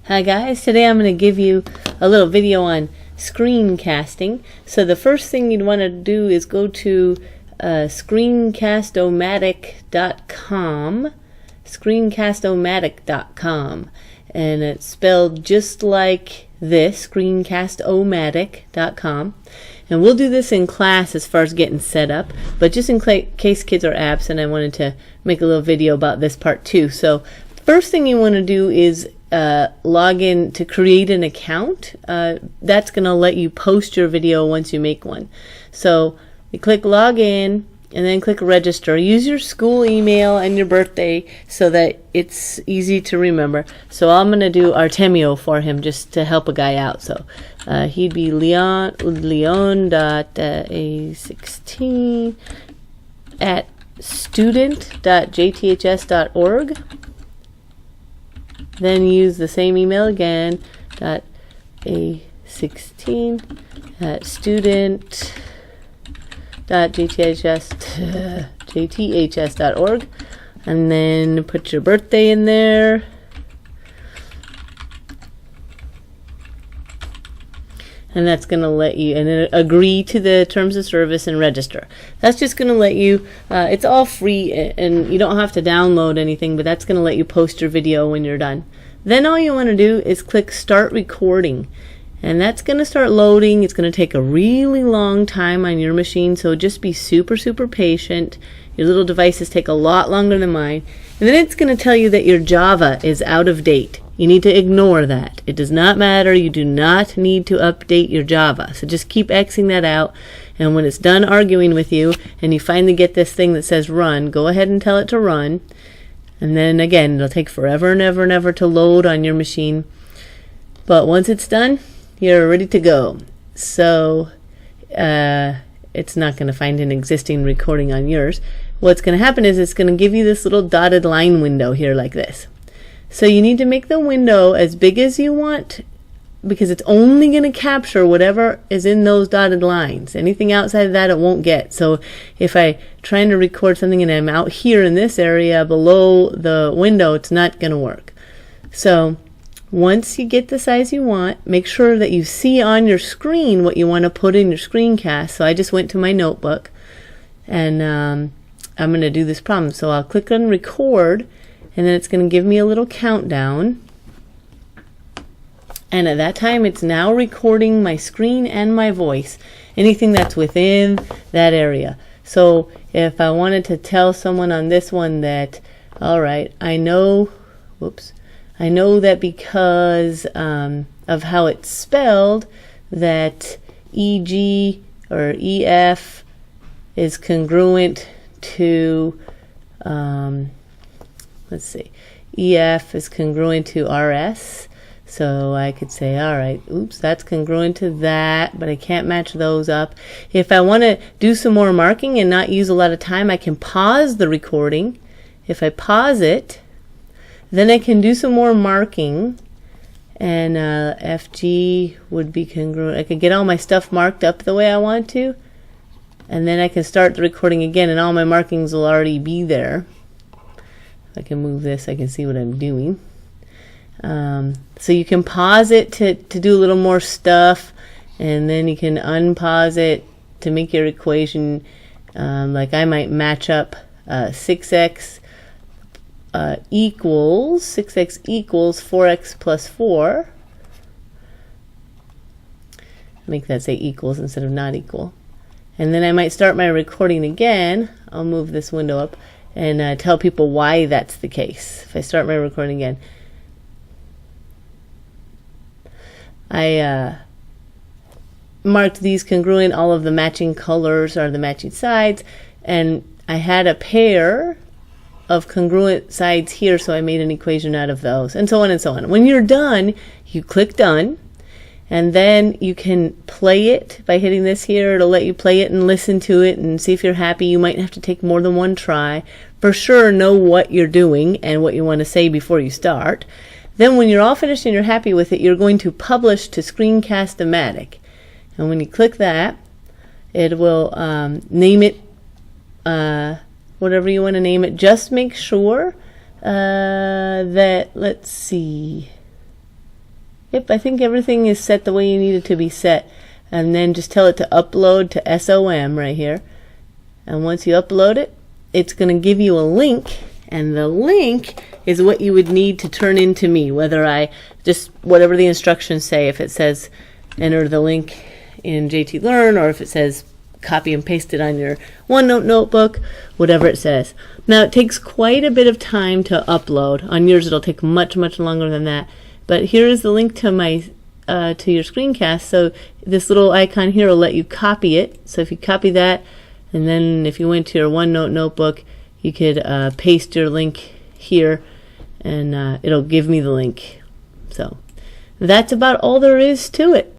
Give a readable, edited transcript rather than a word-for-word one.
Hi guys, today I'm going to give you a little video on screencasting. So the first thing you'd want to do is go to screencastomatic.com, screencastomatic.com, and it's spelled just like this, screencastomatic.com. And we'll do this in class as far as getting set up, but just in case kids are absent, I wanted to make a little video about this part too. So first thing you want to do is log in to create an account. That's going to let you post your video once you make one. So you click log in and then click register. Use your school email and your birthday so that it's easy to remember. So I'm going to do Artemio for him just to help a guy out. So he'd be leon.a16 at student.jths.org. Then use the same email again, .a16 at student.jths.org, and then put your birthday in there. And that's going to let you, and then agree to the terms of service and register. That's just going to let you, it's all free and you don't have to download anything, but that's going to let you post your video when you're done. Then all you want to do is click start recording. And that's going to start loading. It's going to take a really long time on your machine, so just be super patient. Your little devices take a lot longer than mine. And then it's going to tell you that your Java is out of date. You need to ignore that. It does not matter. You do not need to update your Java. So just keep Xing that out. And when it's done arguing with you and you finally get this thing that says run, go ahead and tell it to run. And then again, it'll take forever and ever and ever to load on your machine. But once it's done, you're ready to go. So it's not going to find an existing recording on yours. What's going to happen is it's going to give you this little dotted line window here like this. So you need to make the window as big as you want, because it's only going to capture whatever is in those dotted lines. Anything outside of that it won't get. So if I'm trying to record something and I'm out here in this area below the window, it's not going to work. So once you get the size you want, make sure that you see on your screen what you want to put in your screencast. So I just went to my notebook and I'm going to do this problem. So I'll click on record, and then it's going to give me a little countdown. And at that time, it's now recording my screen and my voice, anything that's within that area. So if I wanted to tell someone on this one that, all right, I know that because of how it's spelled, that EG or EF is congruent to, let's see, EF is congruent to RS. So I could say, all right, oops, that's congruent to that, but I can't match those up. If I want to do some more marking and not use a lot of time, I can pause the recording. If I pause it, then I can do some more marking, and FG would be congruent. I could get all my stuff marked up the way I want to, and then I can start the recording again, and all my markings will already be there. If I can move this, I can see what I'm doing. So you can pause it to do a little more stuff, and then you can unpause it to make your equation. Like I might match up 6x equals 4x plus 4. Make that say equals instead of not equal. And then I might start my recording again. I'll move this window up and tell people why that's the case. If I start my recording again, I marked these congruent. All of the matching colors are the matching sides, and I had a pair of congruent sides here, so I made an equation out of those, and so on and so on. When you're done, you click done, and then you can play it by hitting this here. It'll let you play it and listen to it and see if you're happy. You might have to take more than one try. For sure, know what you're doing and what you want to say before you start. Then when you're all finished and you're happy with it, you're going to publish to Screencastomatic. And when you click that, it will name it whatever you want to name it. Just make sure that, let's see, Yep, I think everything is set the way you need it to be set. And then just tell it to upload to SOM right here. And once you upload it, it's going to give you a link. And the link is what you would need to turn into me, whatever the instructions say. If it says enter the link in JT Learn, or if it says copy and paste it on your OneNote notebook, whatever it says. Now, it takes quite a bit of time to upload. On yours, it'll take much, much longer than that. But here is the link to my to your screencast. So this little icon here will let you copy it. So if you copy that, and then if you went to your OneNote notebook, you could paste your link here, and it'll give me the link. So that's about all there is to it.